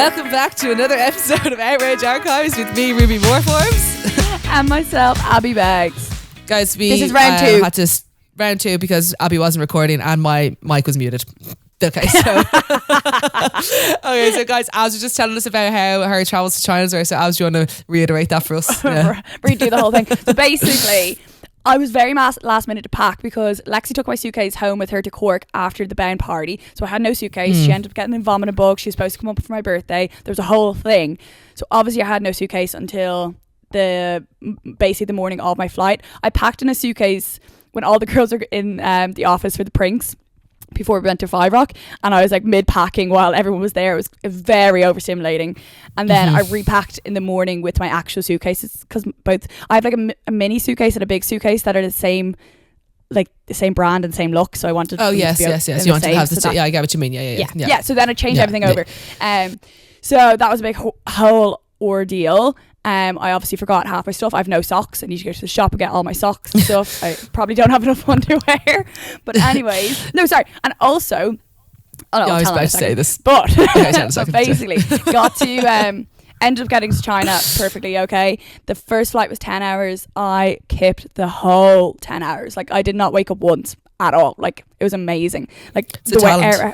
Welcome back to another episode of Outrage Archives with me, Ruby Moreforms. And myself, Abbie Bags. Guys, this is round two. Had to round two because Abbie wasn't recording and my mic was muted. Okay, so guys, Az was just telling us about how her travels to China were. So Az, do you want to reiterate that for us? Yeah. Redo the whole thing. So basically, I was very last minute to pack because Lexi took my suitcase home with her to Cork after the bound party. So I had no suitcase. She ended up getting a vomiting bug. She was supposed to come up for my birthday. There was a whole thing. So obviously I had no suitcase until basically the morning of my flight. I packed in a suitcase when all the girls were in the office for the pranks before we went to Five Rock, and I was like mid-packing while everyone was there. It was very overstimulating. And then I repacked in the morning with my actual suitcases because both I have like a mini suitcase and a big suitcase that are the same brand and same look. So I wanted yes. You wanted to have the I get what you mean. Yeah. So then I changed everything over. So that was a big whole ordeal. I obviously forgot half my stuff. I have no socks. I need to go to the shop and get all my socks and stuff. I probably don't have enough underwear. But anyways, no, sorry. And also, I was about to say this. But basically, got to ended up getting to China perfectly okay. The first flight was 10 hours. I kipped the whole 10 hours. Like, I did not wake up once at all. Like, it was amazing. Like, it's the way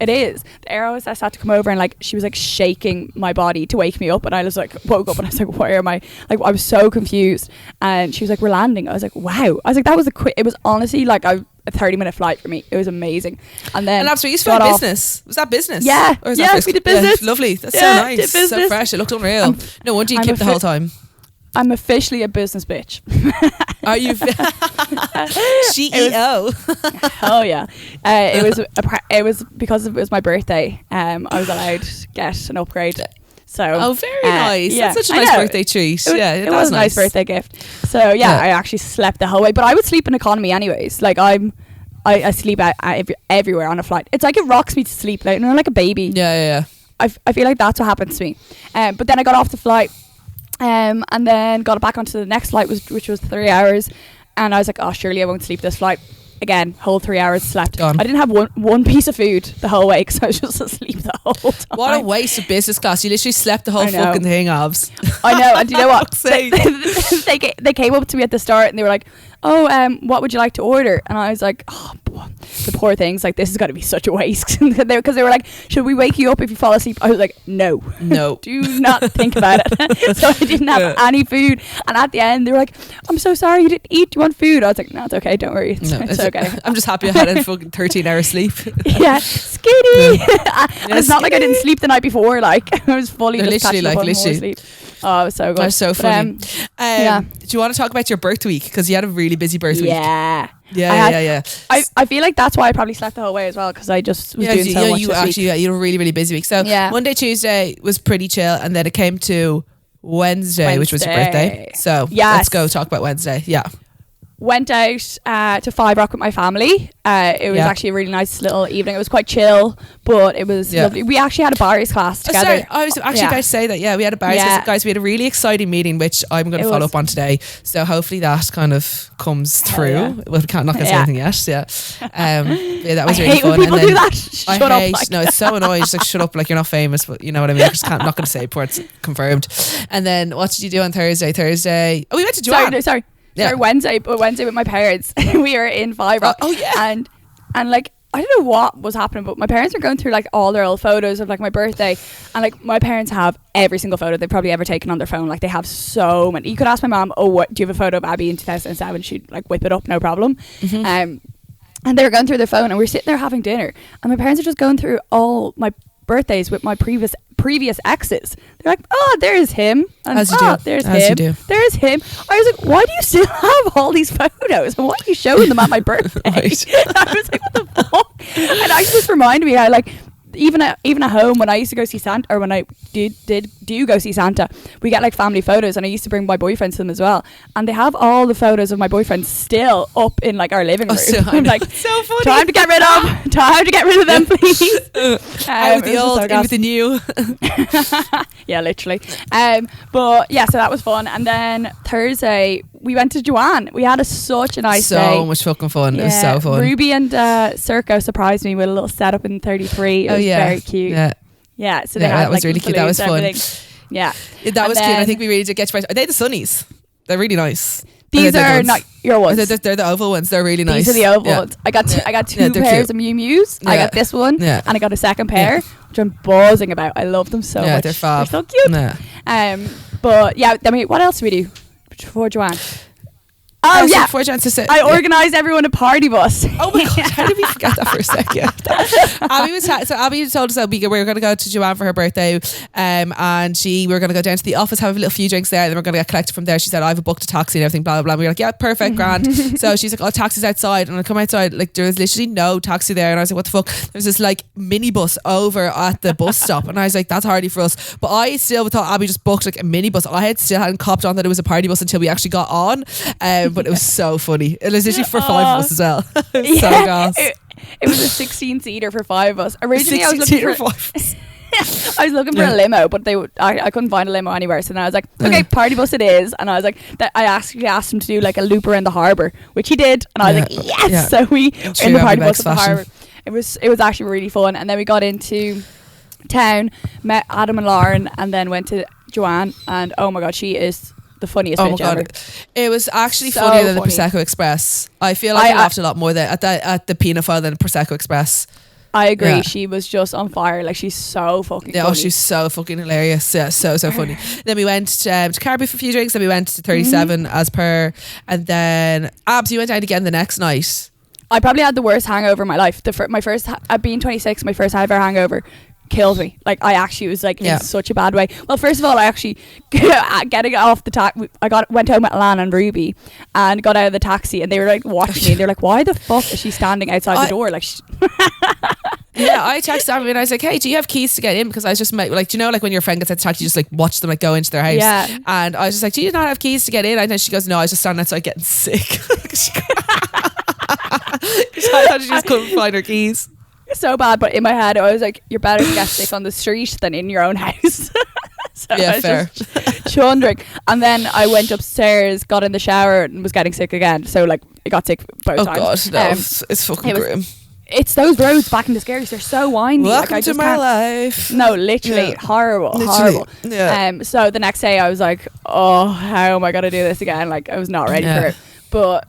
it is. The air hostess had to come over and like she was like shaking my body to wake me up, and I was like woke up and I was like, where am I? Like, I was so confused, and she was like, we're landing. I was like, wow. I was like, that was it was honestly like a 30-minute flight for me. It was amazing. And that's what you started business. Was that business? Yeah. Or was we did business. Yeah, lovely. That's so nice. So fresh. It looked unreal. No wonder you kept the whole time. I'm officially a business bitch. Are you? CEO. Oh yeah. It was because it was my birthday. I was allowed to get an upgrade. So very nice. Yeah, that's such a nice birthday treat. It was a nice birthday gift. So I actually slept the whole way. But I would sleep in economy anyways. Like I sleep everywhere on a flight. It's like it rocks me to sleep, like a baby. Yeah. I feel like that's what happens to me. But then I got off the flight. And then got back onto the next flight, which was 3 hours, and I was like, oh, surely I won't sleep this flight. Again, whole 3 hours slept. Gone. I didn't have one piece of food the whole way because I was just asleep the whole time. What a waste of business class. You literally slept the whole fucking thing, Obs. I know. And do you know what? They came up to me at the start and they were like, oh, what would you like to order? And I was like, oh, the poor things, like, this is going to be such a waste. Because they were like, should we wake you up if you fall asleep? I was like, no. Do not think about it. So I didn't have any food. And at the end, they were like, I'm so sorry you didn't eat. Do you want food? I was like, no, it's okay. Don't worry. It's okay. I'm just happy I had a fucking 13-hour sleep. Yeah. Skinny. And it's not like I didn't sleep the night before. Like, I was fully just catching up on more sleep. Oh, it was so good. That's so funny. Do you want to talk about your birth week? Because you had a really busy birth week. Yeah. I feel like that's why I probably slept the whole way as well, because I just was doing so much you had a really, really busy week. So Monday, Tuesday was pretty chill, and then it came to Wednesday, which was your birthday. So let's go talk about Wednesday. Yeah. Went out to Five Rock with my family. It was actually a really nice little evening. It was quite chill, but it was lovely. We actually had a Barry's class together. Sorry, I was actually about to say that. Yeah, we had a Barry's class. Guys, we had a really exciting meeting, which I'm going to follow up on today. So hopefully that kind of comes through. Well, we not going to say anything yet. Yeah. That was really fun. When people do that. Shut up. No, it's so annoying. Just like, shut up, like you're not famous, but you know what I mean. I just not going to say it before it's confirmed. And then what did you do on Thursday? Oh, we went to Joanne. Sorry. Yeah. Wednesday with my parents. We were in Five Rock. And like, I don't know what was happening, but my parents were going through like all their old photos of like my birthday, and like my parents have every single photo they've probably ever taken on their phone. Like, they have so many. You could ask my mom, what do you have a photo of Abbie in 2007? She'd like whip it up, no problem. And they were going through their phone, and we were sitting there having dinner, and my parents are just going through all my birthdays with my previous exes. They're like, oh, there's him, and there's him. There's him. I was like, why do you still have all these photos, and why are you showing them at my birthday? I was like, what the fuck? And I just reminded me, I like, even at home when I used to go see Santa, or when I do go see Santa, we get like family photos, and I used to bring my boyfriends to them as well, and they have all the photos of my boyfriends still up in like our living room. I'm like, so funny. Time to get rid of them, please. Out with the old, in with the new. Yeah, literally. But yeah, so that was fun. And then Thursday we went to Joanne. We had such a nice day. So much fucking fun. It was so fun. Ruby and Circo surprised me with a little setup in 33. It was very cute. Yeah. Yeah, so they had, that was really cute. That was fun. Yeah, that was cute. I think we really did get to. Are they the Sunnies? They're really nice. These are not your ones. They're the oval ones. They're really nice. These are the oval ones. I got two pairs of Miu Mius. I got this one, and I got a second pair, which I'm buzzing about. I love them so much. Yeah, they're fab. They're so cute. But yeah, I mean, what else do we do before Joanne? Oh yeah, I organised everyone a party bus. Oh my god, how did we forget that for a second? Abbie told us that we were going to go to Joanne for her birthday, and we were going to go down to the office, have a few drinks there, and then we're going to get collected from there. She said, I've booked a taxi and everything, blah blah blah. We were like, yeah, perfect, grand. So she's like, oh, taxi's outside, and I come outside, like there was literally no taxi there, and I was like, what the fuck? There's this like minibus over at the bus stop, and I was like, that's hardly for us. But I still thought Abbie just booked like a minibus. I hadn't copped on that it was a party bus until we actually got on. But it was so funny. It was literally for 5 of us as well. So gas. It was a 16-seater for 5 of us. Originally, I was looking for 5. I was looking for a limo, but I couldn't find a limo anywhere. So then I was like, okay, party bus it is. And I was like, I actually asked him to do like a loop around the harbour, which he did. And I was like, yes. Yeah. So we were in the party bus at the harbour. It was actually really fun. And then we got into town, met Adam and Lauren, and then went to Joanne. And oh my god, she is the funniest bitch ever. It was actually funnier than the Prosecco Express. I feel like I laughed a lot more at the Peanut than Prosecco Express. I agree. Yeah. She was just on fire. Like, she's so fucking funny. Oh, she's so fucking hilarious. Yeah, so funny. Then we went to Caribou for a few drinks. Then we went to 37 as per. And then Abs, you went out again the next night. I probably had the worst hangover of my life. Being 26, my first ever hangover killed me. Like, I actually was like in such a bad way. Well, first of all, I actually getting off the taxi, went home with Alana and Ruby and got out of the taxi, and they were like watching me. They're like, why the fuck is she standing outside the door? Like, yeah, I texted Abbie and I was like, hey, do you have keys to get in? Because I was just like, do you know, like when your friend gets out the taxi, you just like watch them like go into their house. Yeah. And I was just like, do you not have keys to get in? And then she goes, no, I was just standing outside getting sick. I thought she just couldn't find her keys. So bad, but in my head I was like, you're better to get sick on the street than in your own house. So yeah, I was fair. Just chundering. And then I went upstairs, got in the shower, and was getting sick again. So like, I got sick both times. Oh god, no, it's fucking grim. It's those roads back in the Scaries. They're so windy. Welcome to my life. No, literally horrible. Yeah. So the next day I was like, oh, how am I gonna do this again? Like, I was not ready for it. But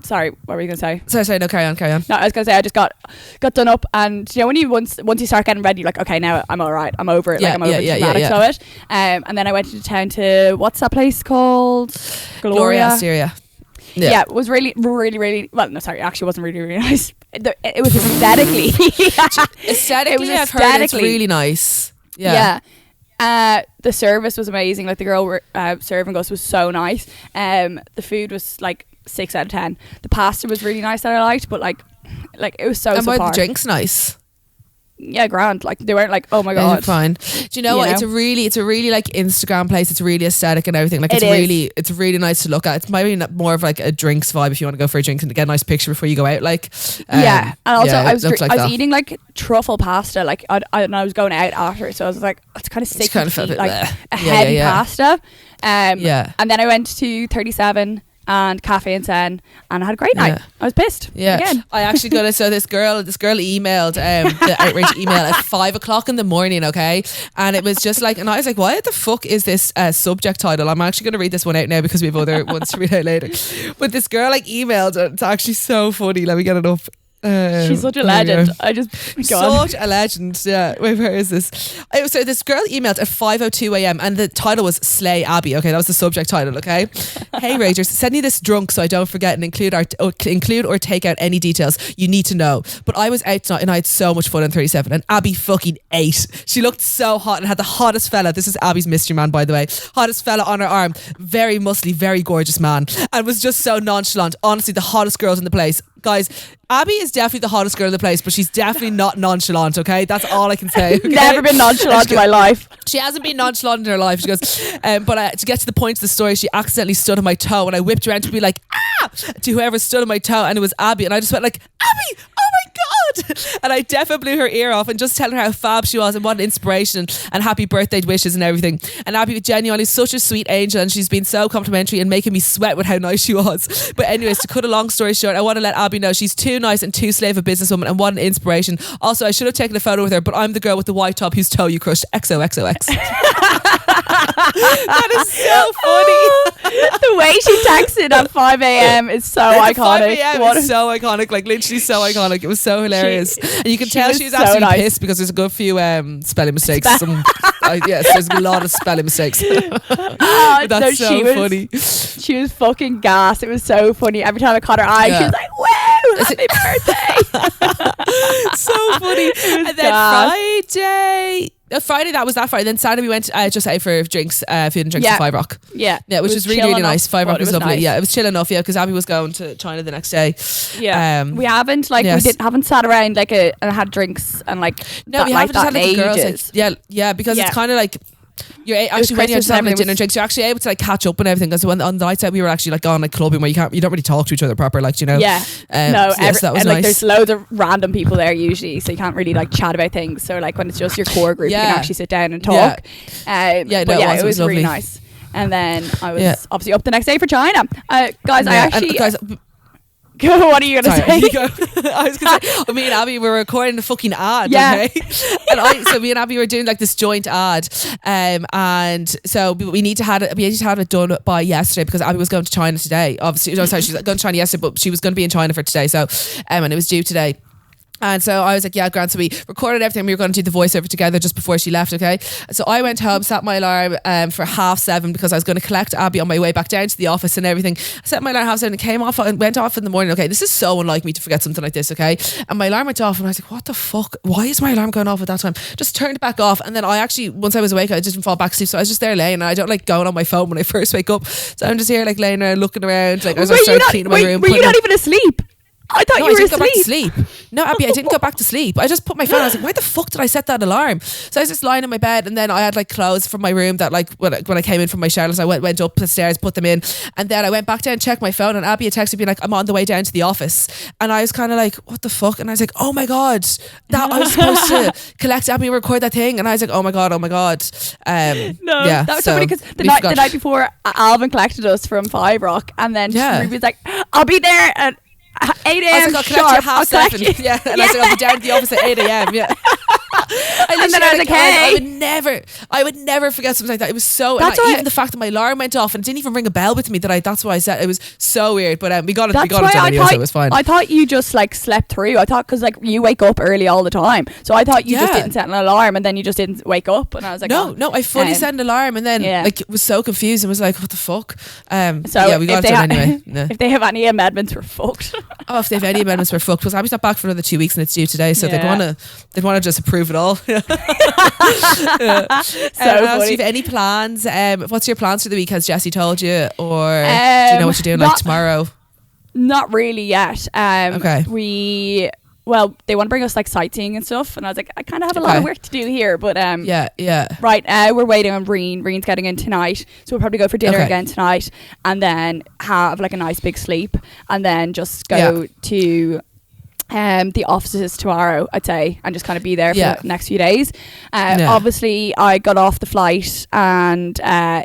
sorry, what were you going to say? Sorry, no, carry on. No, I was going to say, I just got done up, and you know, when you once you start getting ready, you're like, okay, now I'm all right, I'm over it, like I'm over the dramatics of it. And then I went into town to, what's that place called? Gloria Asteria. Yeah, it was really, really, really, well, no, sorry, actually it wasn't really, really nice. It was aesthetically. Aesthetically, I've heard it's really nice. Yeah. The service was amazing. Like, the girl serving us was so nice. The food was like 6 out of 10. The pasta was really nice that I liked, but like it was so. And were the drinks nice? Yeah, grand. Like, they weren't like, oh my god, fine. Do you know what? It's a really like Instagram place. It's really aesthetic and everything. Like, it's really nice to look at. It's maybe more of like a drinks vibe if you want to go for a drink and get a nice picture before you go out. Like, and also I was eating like truffle pasta. Like, I was going out after, so I was like, it's kind of sick. Kind of felt like a heavy pasta. And then I went to 37. And Cafe and Sen, and I had a great night. I was pissed. Yeah, again. I actually got it. So this girl emailed the outrage email at 5 o'clock in the morning. Okay, and it was just like, and I was like, what the fuck is this subject title? I'm actually going to read this one out now because we have other ones to read out later. But this girl like emailed, and it's actually so funny. Let me get it up. She's such a legend. Such a legend. Yeah. Wait, where is this? So this girl emailed at 5:02 a.m. and the title was Slay Abbie. Okay, that was the subject title. Okay. Hey Ragers, send me this drunk so I don't forget and include or take out any details you need to know. But I was out tonight and I had so much fun on 37, and Abbie fucking ate. She looked so hot and had the hottest fella. This is Abbie's mystery man, by the way. Hottest fella on her arm. Very muscly, very gorgeous man, and was just so nonchalant. Honestly, the hottest girls in the place. Guys, Abbie is definitely the hottest girl in the place, but she's definitely not nonchalant, okay? That's all I can say. Okay? Never been nonchalant in my life. She hasn't been nonchalant in her life. She goes, but to get to the point of the story, she accidentally stood on my toe, and I whipped around to be like, ah, to whoever stood on my toe, and it was Abbie, and I just went like, Abbie, oh my God. And I definitely blew her ear off and just telling her how fab she was and what an inspiration and happy birthday wishes and everything. And Abbie was genuinely such a sweet angel, and she's been so complimentary and making me sweat with how nice she was. But anyways, to cut a long story short, I want to let Abbie know she's too nice and too slave a businesswoman, and what an inspiration. Also, I should have taken a photo with her, but I'm the girl with the white top whose toe you crushed. XOXOX. That is so funny. The way she texted at 5 a.m. is so iconic. 5 a.m. is so iconic, like literally so iconic. It was so hilarious. And you can tell she was so absolutely nice. pissed because there's a good few spelling mistakes. Yes, there's a lot of spelling mistakes. But that's so funny. She was fucking gas. It was so funny. Every time I caught her eye, she was like, wow, happy birthday. So funny. And then Friday, that was that Friday. Then Saturday we went just out for drinks, food and drinks at Five Rock. Yeah, which was really, really nice. Five Rock was lovely. Nice. Yeah, it was chill enough. Yeah, because Abbie was going to China the next day. Yeah, we haven't haven't sat around and had drinks and like no, we haven't just had like girls. Like, because it's kind of like. You're actually when you're just having like dinner and drinks, you're actually able to like catch up and everything. Because on the nights out we were actually like going like clubbing where you don't really talk to each other proper, like, you know. Yeah. So that was and nice. like there's loads of random people there usually, so you can't really like chat about things. So like when it's just your core group, you can actually sit down and talk. It was really nice. And then I was obviously up the next day for China, guys. What are you going to say? I was going to say, me and Abbie were recording the fucking ad, okay? So me and Abbie were doing like this joint ad, and so we need to have it done by yesterday because Abbie was going to China today. Obviously, she's going to China yesterday, but she was going to be in China for today. So, and it was due today. And so I was like, yeah, Grant. So we recorded everything. We were going to do the voiceover together just before she left, okay? So I went home, set my alarm for 7:30 because I was going to collect Abbie on my way back down to the office and everything. I set my alarm 7:30 and came off and went off in the morning, okay? This is so unlike me to forget something like this, okay? And my alarm went off and I was like, what the fuck? Why is my alarm going off at that time? Just turned it back off. And then I actually, once I was awake, I didn't fall back asleep. So I was just there laying, and I don't like going on my phone when I first wake up. So I'm just here like laying around, looking around. Like I was starting cleaning my room. Were you not even asleep? I thought you were asleep. Go back to sleep. No, Abbie, I didn't go back to sleep. I just put my phone. I was like, why the fuck did I set that alarm? So I was just lying in my bed, and then I had like clothes from my room that like when I came in from my shower, so I went up the stairs, put them in, and then I went back down and checked my phone, and Abbie had texted me like, I'm on the way down to the office, and I was kind of like, what the fuck? And I was like, oh my god, that I was supposed to collect Abbie and record that thing, and I was like, oh my god. That was so funny because the night before Alvin collected us from Five Rock, and then Ruby was like, I'll be there at 8 a.m. I'll collect you at 7:30. Yeah, and I was like, I'll be down at the office at 8 a.m. Yeah. And then I was like, hey. I would never forget something like that. It was so, even the fact that my alarm went off and it didn't even ring a bell with me, that's why I said it was so weird. But we got it done anyway, so it was fine. I thought you just like slept through. I thought because like you wake up early all the time, so I thought you just didn't set an alarm and then you just didn't wake up. And I was like, no, I fully set an alarm and then like was so confused and was like, what the fuck? So we got it done anyway. If they have any amendments, we're fucked. If they have any amendments, we're fucked. Because Abbie's not back for another 2 weeks and it's due today, so they'd want to just approve it all. So funny. Do you have any plans? What's your plans for the week? Has Jessie told you, or do you know what you're doing like tomorrow? Not really yet. Okay. They want to bring us like sightseeing and stuff, and I was like, I kind of have a lot of work to do here, but right now we're waiting on Reen's getting in tonight, so we'll probably go for dinner again tonight, and then have like a nice big sleep, and then just go to the offices tomorrow, I'd say, and just kind of be there for the next few days. Obviously I got off the flight and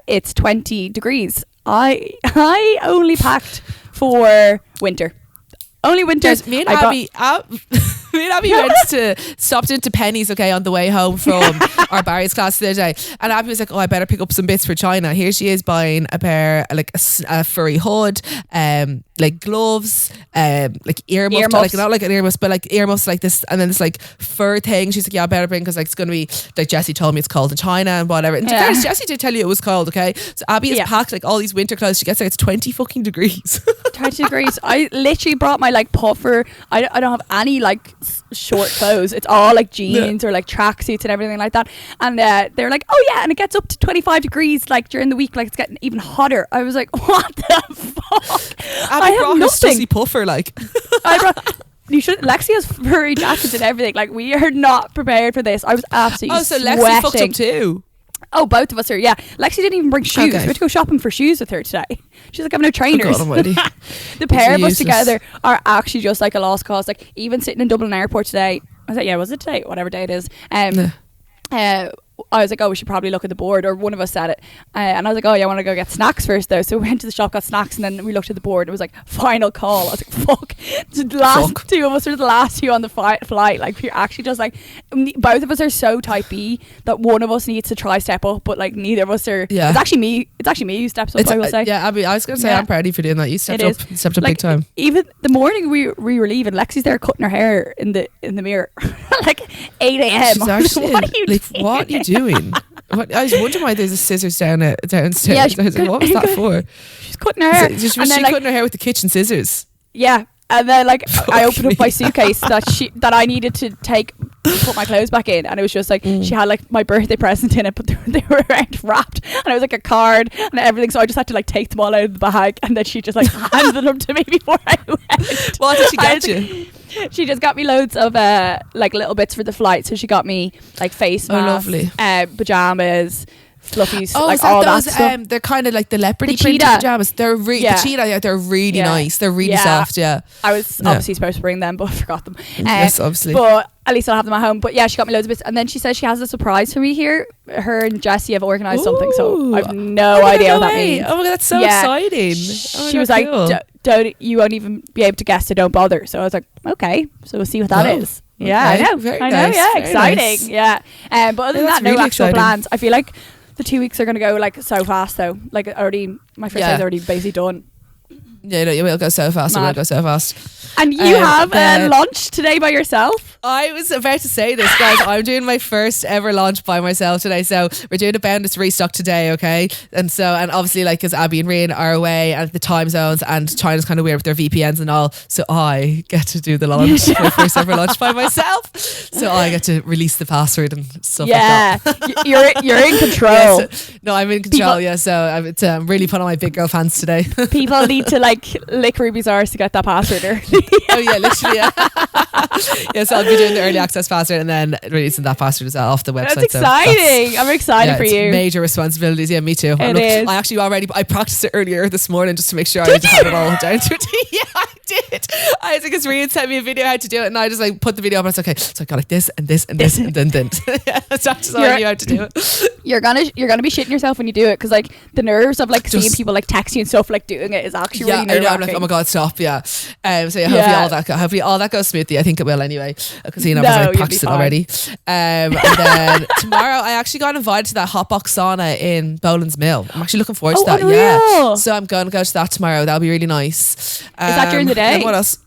it's 20 degrees. I only packed for winter. Only winter. Me and Abbie stopped into Penny's, on the way home from our Barry's class the other day, and Abbie was like, I better pick up some bits for China. Here she is buying a pair, like a furry hood, like gloves, like earmuffs, like not like an earmuffs, but like earmuffs like this, and then this like fur thing. She's like, I better bring, because like it's going to be, like Jessie told me it's cold in China and whatever. And Jessie did tell you it was cold, so Abbie has packed like all these winter clothes. She gets like it's 20 fucking degrees. 20 degrees. I literally brought my like puffer. I don't have any like short clothes. It's all like jeans or like tracksuits and everything like that. And they're like, oh yeah, and it gets up to 25 degrees like during the week, like it's getting even hotter. I was like, what the fuck? Abby brought her stussy puffer, like. You should. Lexi has furry jackets and everything. Like, we are not prepared for this. I was absolutely sweating. So Lexi fucked up too. Oh, both of us are, yeah. Lexi didn't even bring shoes. Okay. We had to go shopping for shoes with her today. She's like, I have no trainers. God almighty. The pair of us together are actually just like a lost cause. Like, even sitting in Dublin Airport today, I was like, yeah, was it today? Whatever day it is. I was like, oh, we should probably look at the board, or one of us said it, and I was like, oh yeah, I want to go get snacks first though. So we went to the shop, got snacks, and then we looked at the board. It was like final call. I was like, fuck. The last two of us are the last two on the flight. Like, we're actually just like, both of us are so type B that one of us needs to try step up, but like neither of us are. Yeah. It's actually me who steps up. I will say. Yeah, Abbie, I was gonna say I'm proud of you for doing that. You stepped up like, big time. Even the morning we were leaving, Lexi's there cutting her hair in the mirror, like 8 a.m. Actually, what are you doing? What are you doing? I was wondering why there's a scissors downstairs. Yeah, I was like, what was that for? She's cutting her hair. Was she cutting her hair with the kitchen scissors? Yeah. And then like I opened up my suitcase that I needed to put my clothes back in, and it was just like she had like my birthday present in it, but they were wrapped, and it was like a card and everything, so I just had to like take them all out of the bag, and then she just like handed them to me before I went. What did she get you? She just got me loads of like little bits for the flight. So she got me like face masks, pajamas, fluffies, like all that stuff. They're kind of like the leopardy print pajamas. They're the cheetah. They're really nice. They're really soft. Yeah, I was obviously supposed to bring them, but I forgot them. Yes, obviously. But at least I'll have them at home. But yeah, she got me loads of bits, and then she says she has a surprise for me here. Her and Jessie have organised something, so I have no idea what that means. Oh my god, that's so exciting! She was like, "Don't you won't even be able to guess, so don't bother." So I was like, "Okay, so we'll see what that is." Yeah, okay. I know. Very I know. nice. Yeah, Very exciting. Nice. Yeah, but other than that, no really actual exciting. plans. I feel like the 2 weeks are going to go like so fast though. Like my first day's already basically done. Yeah, no, it will go so fast. It will go so fast. And you have lunch today by yourself? I was about to say this, guys. I'm doing my first ever launch by myself today. So we're doing a Boundless restock today, okay? And obviously, like, because Abbie and Rian are away and the time zones, and China's kind of weird with their VPNs and all. So I get to do the launch, my first ever launch by myself. So I get to release the password and stuff like that. You're in control. No, I'm in control, So I'm really putting on my big girl pants today. People need to like lick Ruby's arse to get that password. Oh yeah, literally. Yeah. So I'll be doing the early access password and then releasing that password as well off the website. That's exciting. I'm excited for you. Major responsibilities. Yeah, me too. Is. I actually I practiced it earlier this morning just to make sure I had it all down to it. Yeah, I did. I was like, because Rian sent me a video how to do it, and I just like put the video up and I was like, okay, so I got like this and this and this and then. Yeah, so that's all I knew how to do it. You're gonna be shitting yourself when you do it, because like the nerves of like seeing people like text you and stuff like doing it is actually really nerve-wracking. I'm like, oh my god, stop. Yeah. So hopefully all that goes smoothly. I think it will anyway, because I've practiced it already. And then tomorrow I actually got invited to that hotbox sauna in Boland's Mill. I'm actually looking forward to that. Unreal. Yeah, so I'm going to go to that tomorrow. That'll be really nice. Is that during the day? What else?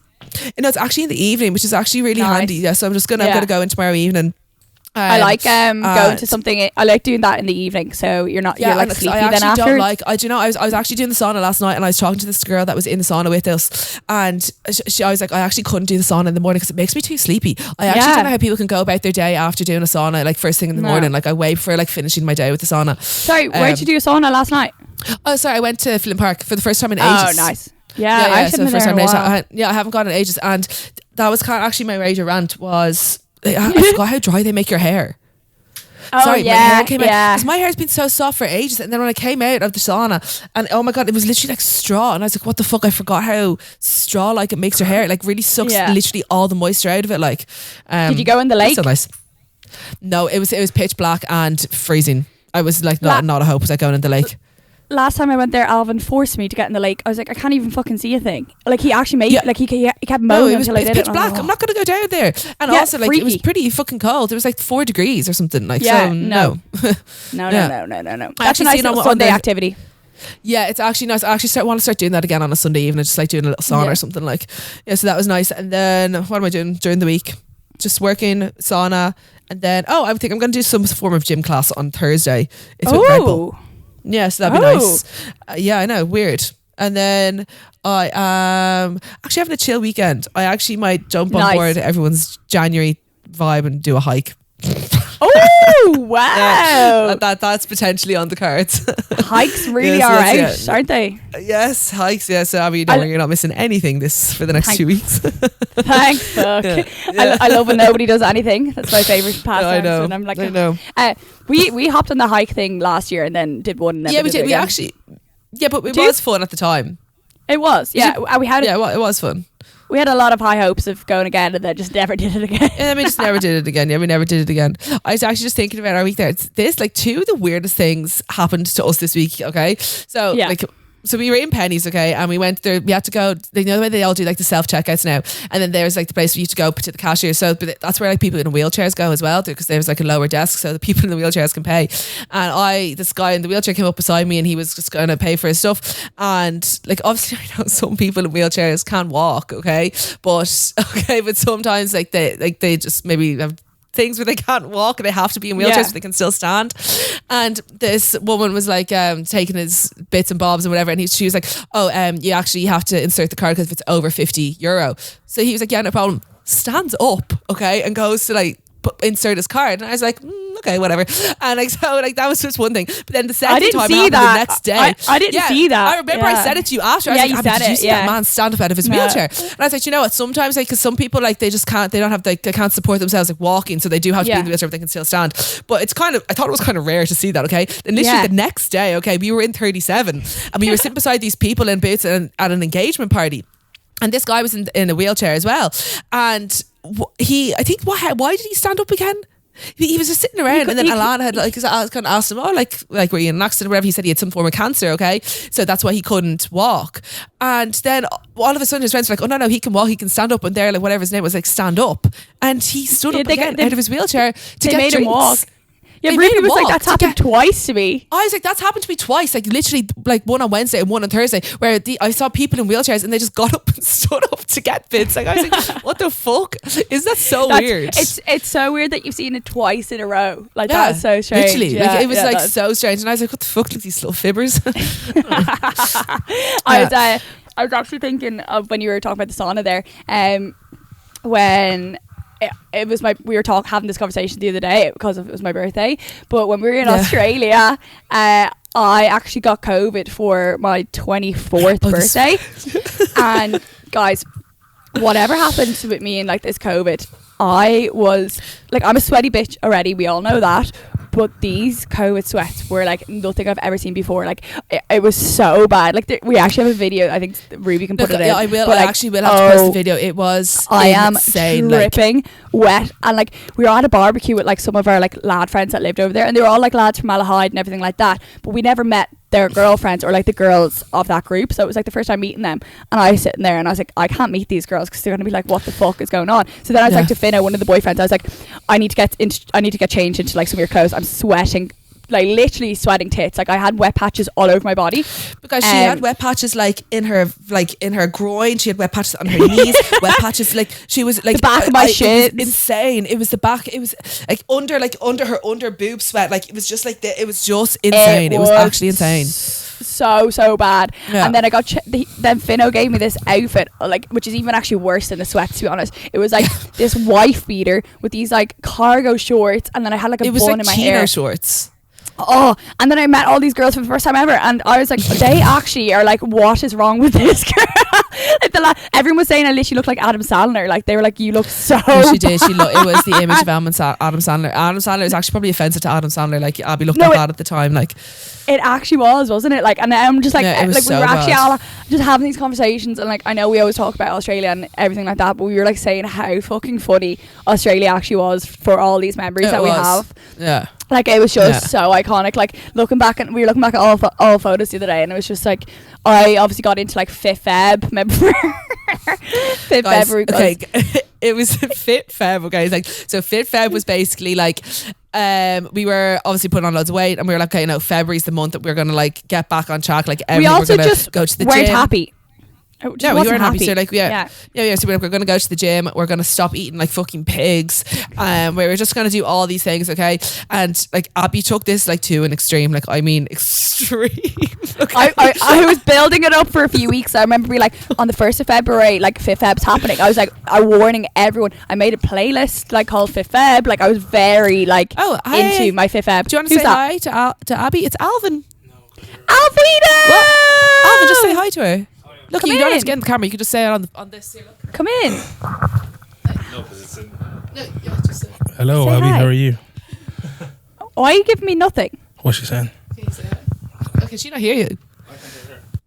No, it's actually in the evening, which is actually really handy. Yeah, so I'm gonna go in tomorrow evening. I like going to something. I like doing that in the evening, so you're like sleepy then after. I was actually doing the sauna last night, and I was talking to this girl that was in the sauna with us, and I was like, I actually couldn't do the sauna in the morning because it makes me too sleepy. I actually don't know how people can go about their day after doing a sauna like first thing in the morning. Like I wait for like finishing my day with the sauna. Sorry, where did you do a sauna last night? Oh, sorry, I went to Flynn Park for the first time in ages. Oh, nice. Yeah, so first time in ages. I haven't gone in ages, and that was kind of actually my major rant was I forgot how dry they make your hair. Oh, sorry, my hair came out because my hair's been so soft for ages, and then when I came out of the sauna, and oh my god, it was literally like straw, and I was like, what the fuck, I forgot how straw like it makes your hair. It like really sucks literally all the moisture out of it. Like did you go in the lake? So nice. No, it was pitch black and freezing. I was like not a hope was I going in the lake. Last time I went there, Alvin forced me to get in the lake. I was like, I can't even fucking see a thing. Like he actually made like he kept moaning until I did it. It's pitch black. I'm not going to go down there. And also like freaky. It was pretty fucking cold. It was like 4 degrees or something. Like so no. No. That's a nice little Sunday activity. Yeah, it's actually nice. I actually want to start doing that again on a Sunday evening, just like doing a little sauna or something like. Yeah, so that was nice. And then what am I doing during the week? Just working, sauna, and then I think I'm going to do some form of gym class on Thursday. It's with Red Bull. Yeah, so that'd be nice. I know, weird. And then I actually having a chill weekend. I actually might jump on board everyone's January vibe and do a hike. Oh wow! know. That's potentially on the cards. Hikes really are out, aren't they? Yes, hikes. Yeah, so Abbie, don't worry, you're not missing anything for the next 2 weeks. Thanks, fuck. I love when nobody does anything. That's my favourite pastime. I know. And I'm like, I know. We hopped on the hike thing last year and then did one. And We did. We actually. Yeah, but it was fun at the time. It was. Yeah, we had. Yeah, it was fun. We had a lot of high hopes of going again and then just never did it again. And then we just never did it again. Yeah, we never did it again. I was actually just thinking about our week there. Two of the weirdest things happened to us this week, okay? So, so we were in Penny's, okay, and we went there. We had to go. You know the way they all do like the self checkouts now, and then there's like the place where you have to go to the cashier. So that's where like people in wheelchairs go as well, because there's like a lower desk, so the people in the wheelchairs can pay. And this guy in the wheelchair came up beside me, and he was just going to pay for his stuff. And like obviously, I know some people in wheelchairs can't walk, okay, but sometimes like they just maybe have things where they can't walk and they have to be in wheelchairs but they can still stand. And this woman was like taking his bits and bobs and whatever, and she was like, you actually have to insert the card because if it's over €50. So he was like, yeah, no problem. Stands up, okay, and goes to like insert his card, and I was like, okay, whatever. And like so, like that was just one thing. But then the second time happened the next day. I didn't see that. I remember I said it to you after. I was like, did you see that man stand up out of his wheelchair? And I was like, you know what? Sometimes like, because some people like they just can't. They don't have they can't support themselves like walking, so they do have to be in the wheelchair, but they can still stand. But it's kind of I thought it was kind of rare to see that. Okay, and literally the next day, okay, we were in 37 and we were sitting beside these people in boots at an engagement party. And this guy was in a wheelchair as well. And why did he stand up again? He was just sitting around, and then Alana had like, I was kind of asked him, like were you in an accident or whatever? He said he had some form of cancer, okay, so that's why he couldn't walk. And then all of a sudden his friends were like, oh no, he can walk, he can stand up. And they're like, whatever his name was, like, stand up, and he stood up again out of his wheelchair to get him walk. Yeah, Ruby was like, that's happened twice to me. I was like, that's happened to me twice. Like literally, like one on Wednesday and one on Thursday, where I saw people in wheelchairs and they just got up and stood up to get bits. Like I was like, what the fuck? Is that so weird? It's so weird that you've seen it twice in a row. Like that's so strange. Literally, like, it was like so strange. And I was like, what the fuck, like these little fibbers? I was actually thinking of when you were talking about the sauna there, when. It was we were having this conversation the other day because it was my birthday, but when we were in Australia, I actually got COVID for my 24th birthday. And guys, whatever happened with me in like this COVID, I was like, I'm a sweaty bitch already, we all know that, but these COVID sweats were like nothing I've ever seen before. Like it was so bad. Like we actually have a video. I think Ruby can put it in. Yeah, I will. But I actually will have to post the video. It was insane. I am dripping wet, and like we were at a barbecue with like some of our like lad friends that lived over there, and they were all like lads from Malahide and everything like that. But we never met their girlfriends or like the girls of that group, so it was like the first time meeting them, and I was sitting there and I was like, I can't meet these girls because they're gonna be like, what the fuck is going on? So then I was like to Finna, one of the boyfriends, I was like, I need to get changed into like some of your clothes. I'm sweating, like literally sweating tits. Like I had wet patches all over my body because she had wet patches like in her groin. She had wet patches on her knees. Wet patches like she was like the back of my shit. Insane. It was the back. It was like under her under boob sweat. Like it was just like it was just insane. It was actually insane. So bad. And then I got then Finno gave me this outfit, like, which is even actually worse than the sweats, to be honest. It was like this wife beater with these like cargo shorts, and then I had like a bun in my hair. Shorts. Oh, and then I met all these girls for the first time ever, and I was like, they actually are like, what is wrong with this girl? Like everyone was saying I literally looked like Adam Sandler. Like they were like, you look so she did. It was the image of Adam Sandler. Adam Sandler is actually probably offensive to Adam Sandler. Like Abbie looked like that at the time. Like it actually was, wasn't it? Like, and I'm just like, like so we were actually all just having these conversations, and like I know we always talk about Australia and everything like that, but we were like saying how fucking funny Australia actually was for all these memories we have. Yeah. Like it was just so iconic. Like we were looking back at all photos the other day, and it was just like I obviously got into like Fit Feb. Remember Fit Feb? Okay, it was Fit Feb. Okay, like so Fit Feb was basically like we were obviously putting on loads of weight, and we were like, okay, February's the month that we're gonna like get back on track. Like we also we're gonna just go to the weren't gym. Happy. Oh, we weren't happy. So like, so we're going to go to the gym. We're going to stop eating like fucking pigs. We were just going to do all these things, okay? And like Abbie took this like to an extreme. Like, I mean, extreme. Okay? I was building it up for a few weeks. I remember being like, on the 1st of February, like 5th Feb's happening. I was like, I'm warning everyone. I made a playlist like called 5th Feb. Like I was very like into my 5th Feb. Do you want to say hi to Abbie? It's Alvin. Alvina! What? Alvin, just say hi to her. Look, Come you don't in. have to get in the camera. You can just say it on this. Here, look. Come in. No, because it's in. No, yeah, just say. Hello, Say Abbie. hi. How are you? Why are you giving me nothing? What's she saying? Can you say hi? Oh, can she not hear you?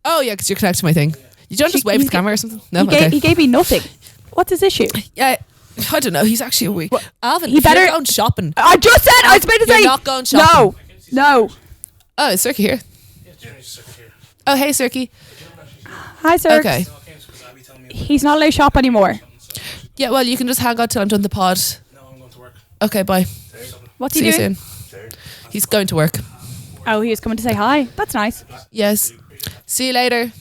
Oh yeah, because you're connected to my thing. You don't just wave at the camera or something? No, He gave me nothing. What's his issue? Yeah, I don't know. He's actually a week. Alvin, He if better you're going shopping. I just said I was about to You're say not going shopping. No. Oh, is Cirky here? Oh, hey, Cirky. Hi, sir. Okay. He's not allowed to shop anymore. Yeah, well, you can just hang on till I'm done the pod. No, I'm going to work. Okay, bye. What's See he you doing? soon. He's going to work. Oh, he was coming to say hi. That's nice. Yes. See you later.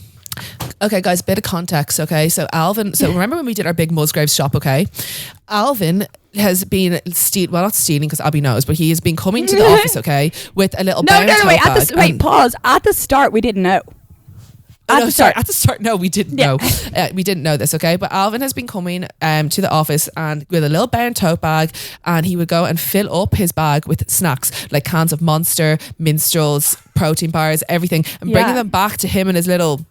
Okay, guys, bit of context, okay? So Alvin, remember when we did our big Musgraves shop, okay? Alvin has been not stealing because Abbie knows, but he has been coming to the office, okay, with a little bound tote bag. Wait, pause. At the start, we didn't know. At the start, no, we didn't know. We didn't know this, okay? But Alvin has been coming to the office and with a little bound tote bag, and he would go and fill up his bag with snacks like cans of Monster, Minstrels, protein bars, everything, and bringing them back to him and his little.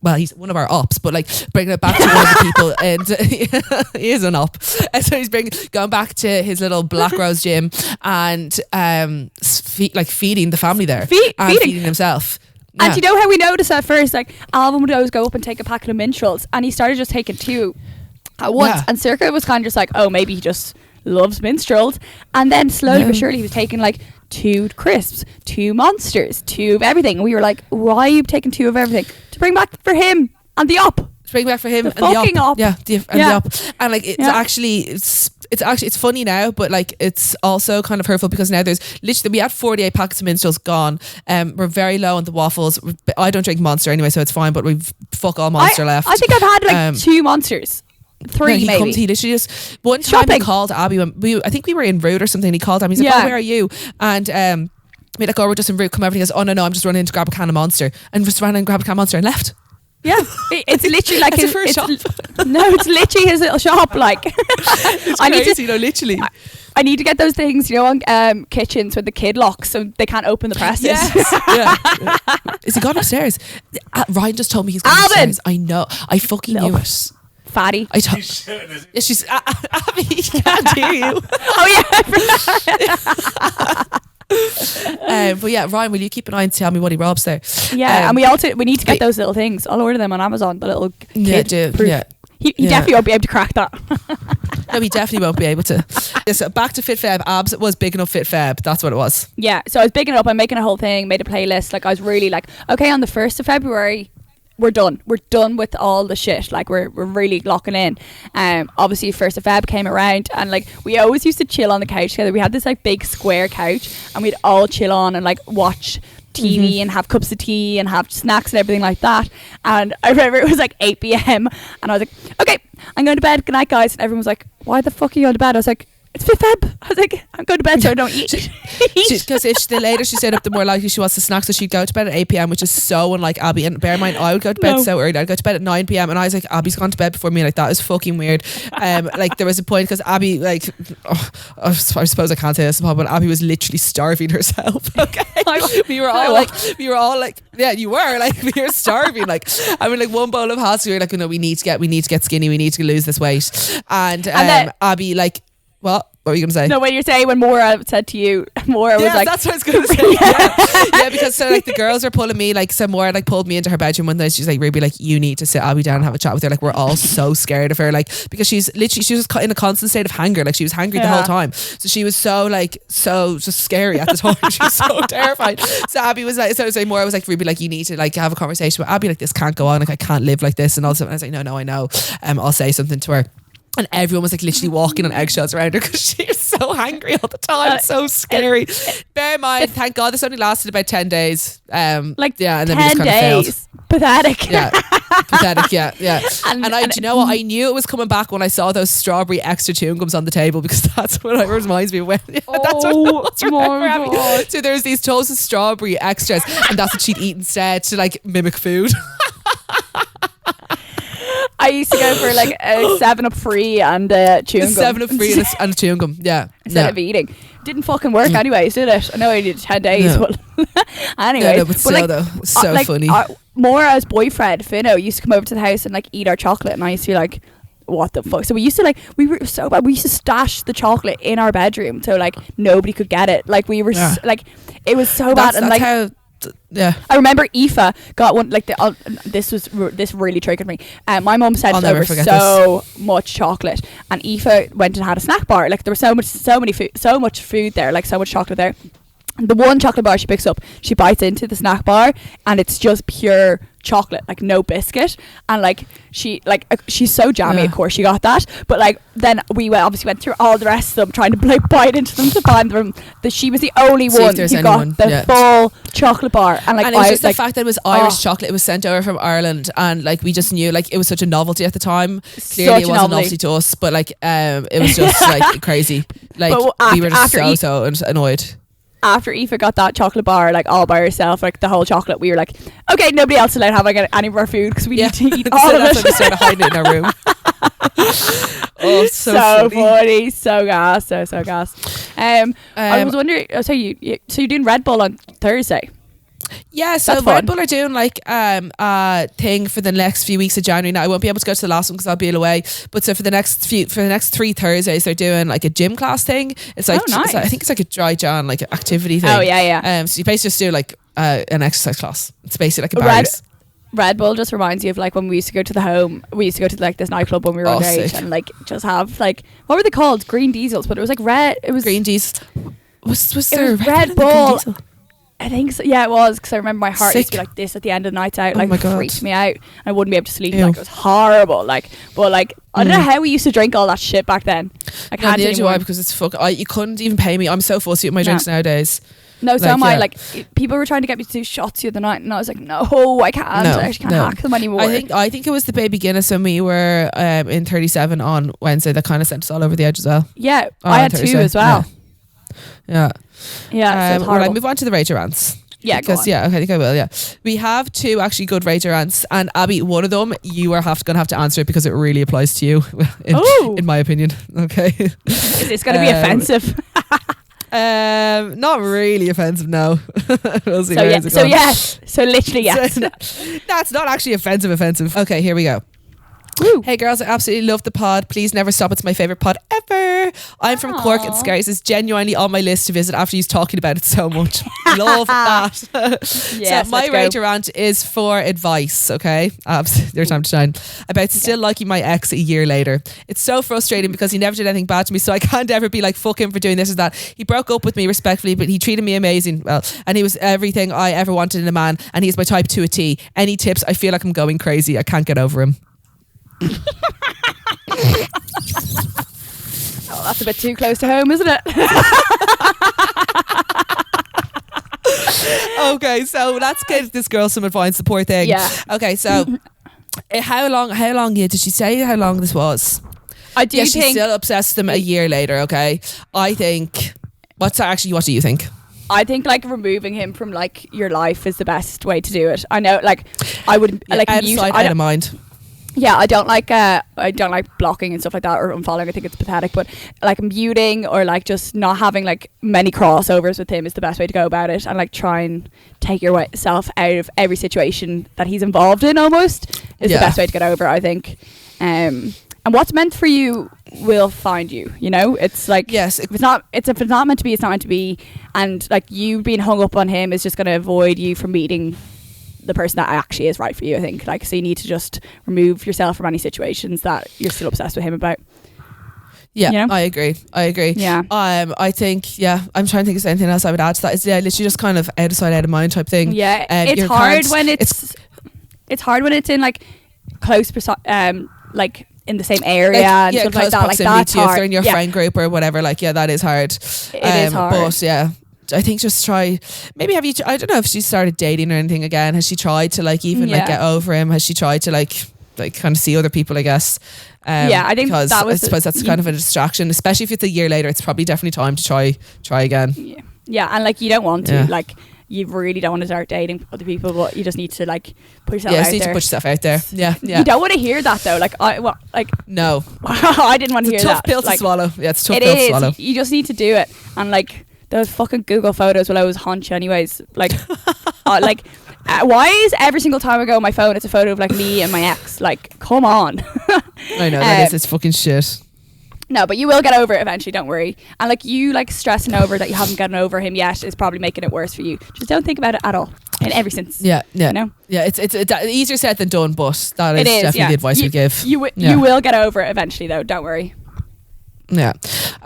Well, he's one of our ops, but like bringing it back to one of the people, and he is an op. And so he's going back to his little Black Rose gym and feeding the family there, feeding himself. And do you know how we noticed at first? Like Alvin would always go up and take a packet of Minstrels, and he started just taking 2 at once. And Circa was kind of just like, oh, maybe he just loves Minstrels. And then slowly but surely he was taking like 2 crisps, 2 Monsters, 2 of everything. And we were like, why are you taking 2 of everything? To bring back for him and the op. To bring back for him the and the op. op. Yeah, the op. And like it's funny now, but like it's also kind of hurtful because now there's literally we had 48 packets of Minstrels gone. We're very low on the waffles. I don't drink Monster anyway, so it's fine, but we've fuck all Monster left. I think I've had like 2 Monsters. 3 maybe. He literally just one time he called Abbie when I think we were en route or something. He called Abbie. He's like, "Oh, where are you?" And we're like, "Oh, we're just en route. Come over." He goes, "Oh no, I'm just running in to grab a can of Monster," and just ran in and grabbed a can of Monster and left. Yeah, it's literally like his first shop. No, it's literally his little shop. Like, it's crazy, literally. I need to get those things, on kitchens with the kid locks, so they can't open the presses. Yes. yeah. Is he gone upstairs? Ryan just told me he's gone upstairs. I know. I fucking knew it. Fatty. She's Abbie, he can't hear you. But yeah, Ryan, will you keep an eye and tell me what he robs there? Yeah, and we need to get those little things. I'll order them on Amazon. The little kid proof. He definitely won't be able to crack that. No, he definitely won't be able to. So back to 5th Feb. Abs was big enough 5th Feb. That's what it was. Yeah, so I was bigging it up. I'm making a whole thing, made a playlist. Like I was really like, okay, on the 1st of February, we're done with all the shit. Like we're really locking in. Obviously 1st of Feb came around, and like we always used to chill on the couch together. We had this like big square couch, and we'd all chill on and like watch TV and have cups of tea and have snacks and everything like that. And I remember it was like 8 p.m. and I was like, okay, I'm going to bed, good night guys. And everyone was like, why the fuck are you going to bed? I was like, it's 5th Feb. I was like, I'm going to bed so I don't eat. Because if the later she stayed up, the more likely she wants the snacks. So she'd go to bed at 8 p.m, which is so unlike Abbie. And bear in mind, I would go to bed so early. I'd go to bed at 9 p.m. and I was like, Abbie's gone to bed before me. Like, that is fucking weird. Like there was a point because Abbie, like, I suppose I can't say this, but Abbie was literally starving herself. Okay, we were all like, yeah, you were like, we were starving. Like, I mean, like one bowl of hot. So we were like, we need to get skinny. We need to lose this weight. And then Abbie, like, what were you going to say? No, when you're saying when Maura said to you, Maura was like, that's what I was going to say. Yeah, because so like the girls are pulling me, like some Maura like pulled me into her bedroom one day. She's like, Ruby, like you need to sit Abbie down and have a chat with her. Like we're all so scared of her, like because she was in a constant state of hunger. Like she was hungry the whole time. So she was so just scary at the time. She was so terrified. So Abbie was like, so Maura was like, Ruby, like you need to like have a conversation with Abbie. Like this can't go on. Like I can't live like this. And also, and I was like, no, I know. I'll say something to her. And everyone was like literally walking on eggshells around her because she was so hangry all the time. So scary. Bear in mind, thank God this only lasted about 10 days. And then we just kind of failed. Pathetic. Yeah. Pathetic, yeah. And do you know what? I knew it was coming back when I saw those strawberry extra chewing gums on the table, because that's what it reminds me of. That's what my God. So there's these toasted strawberry extras, and that's what she'd eat instead to like mimic food. I used to go for like a 7-Up free and chewing gum. 7-Up free and a chewing gum, yeah. Instead of eating. Didn't fucking work anyways, did it? I know I did 10 days, but anyway. No, but still like, though, so funny. Mora's boyfriend, Finno, used to come over to the house and like eat our chocolate, and I used to be like, what the fuck? So we used to like, we were so bad. We used to stash the chocolate in our bedroom so like nobody could get it. Like we were like, it was so bad. And like, how, I remember Aoife got one like this really triggered me. My mum sent over so much chocolate, and Aoife went and had a snack bar. Like there was so much food there, like so much chocolate there. And the one chocolate bar she picks up, she bites into the snack bar, and it's just pure chocolate, like no biscuit. And like she's so jammy, of course she got that. But like then we obviously went through all the rest of them, trying to like bite into them to find them. That she was the only one who got the full chocolate bar. And like, and it was just the fact that it was Irish chocolate. It was sent over from Ireland, and like we just knew like it was such a novelty at the time. Clearly it wasn't a novelty to us, but like it was just like crazy. Like we were just so annoyed. After Aoife got that chocolate bar like all by herself, like the whole chocolate, we were like, okay, nobody else allowed having any more food because we need to eat all of it. So we started hiding it in our room. Oh, so funny, so gas, so gas. I was wondering, so you're doing Red Bull on Thursday? Yeah, so Red Bull are doing like a thing for the next few weeks of January. Now I won't be able to go to the last one because I'll be away. But so for the next 3 Thursdays, they're doing like a gym class thing. It's like, nice. I think it's like a dry Jan like activity thing. Oh yeah. So you basically just do like an exercise class. It's basically like a Barry's. Red Bull just reminds you of like when we used to go to the home. We used to go to like this nightclub when we were underage and like just have like, what were they called? Green diesels, but it was like red. It was green diesel. Was there was Red Bull? I think so. Yeah, it was, because I remember my heart used to be like this at the end of the night out. Like, it freaked me out. I wouldn't be able to sleep. Like, it was horrible. Like, but like, I don't know how we used to drink all that shit back then. I can't do anymore because it's you couldn't even pay me. I'm so fussy with my drinks nowadays. No, so am I. Like, people were trying to get me to do shots the other night, and I was like, no, I can't. I actually can't hack them anymore. I think it was the Baby Guinness when we were in 37 on Wednesday that kind of sent us all over the edge as well. Yeah, I had Thursday. 2 as well. Yeah. So will I move on to the Rager Rants? Yeah, because I think I will. Yeah, we have 2 actually good Rager Rants, and Abbie, one of them you are gonna have to answer it because it really applies to you. In my opinion. Okay. It's gonna be offensive. Not really offensive. No. We'll see. So literally yes. That's not actually offensive. Okay, here we go. Woo. Hey girls, I absolutely love the pod. Please never stop. It's my favourite pod ever. I'm from Cork, and Scaries is genuinely on my list to visit after you've talking about it so much. Love that. Yes, so my Rager Rant is for advice, okay? Their time to shine. About still liking my ex a year later. It's so frustrating because he never did anything bad to me, so I can't ever be like, fuck him for doing this or that. He broke up with me respectfully, but he treated me amazing. Well, and he was everything I ever wanted in a man, and he's my type to a T. Any tips? I feel like I'm going crazy. I can't get over him. Oh, that's a bit too close to home, isn't it? Okay, so let's give this girl some advice. The poor thing. Yeah. Okay, so how long did she say how long this was? I do think she's still obsessed with him a year later. Okay, I think. What do you think? I think like removing him from like your life is the best way to do it. I know, like I would like out of sight, out of mind. Yeah, I don't like blocking and stuff like that or unfollowing. I think it's pathetic, but like muting or like just not having like many crossovers with him is the best way to go about it, and like try and take yourself out of every situation that he's involved in almost is the best way to get over, I think. And what's meant for you will find you, you know? It's like, yes, if it's not meant to be, it's not meant to be. And like you being hung up on him is just going to avoid you from meeting the person that actually is right for you, I think. Like, so you need to just remove yourself from any situations that you're still obsessed with him about. Yeah, you know? I agree. Yeah. I think, I'm trying to think of anything else I would add to that. It's literally just kind of out of sight, out of mind type thing. Yeah, it's hard when it's hard when it's in like close, like in the same area and stuff like that. Like that's hard. If they're in your friend group or whatever, like that is hard. It is hard. But I think just try, maybe I don't know if she started dating or anything again. Has she tried to like even like get over him? Has she tried to like kind of see other people, I guess? I think because that was I suppose that's kind of a distraction, especially if it's a year later. It's probably definitely time to try again. Yeah, and like you don't want to like. You really don't want to start dating other people, but you just need to like put yourself out there. Yeah, you need to put yourself out there. Yeah. You don't want to hear that though. No. I didn't want to hear that. It's a tough pill to swallow. Yeah, it's a tough it pill is. to swallow. You just need to do it. And like those fucking Google photos will always haunt you anyways. Like, why is every single time I go on my phone, it's a photo of like me and my ex? Like, come on. I know, it's fucking shit. No, but you will get over it eventually, don't worry. And like you like stressing over that you haven't gotten over him yet is probably making it worse for you. Just don't think about it at all in every sense. Yeah. You know? Yeah, it's easier said than done, but that is definitely the advice we give. You will get over it eventually though, don't worry. Yeah.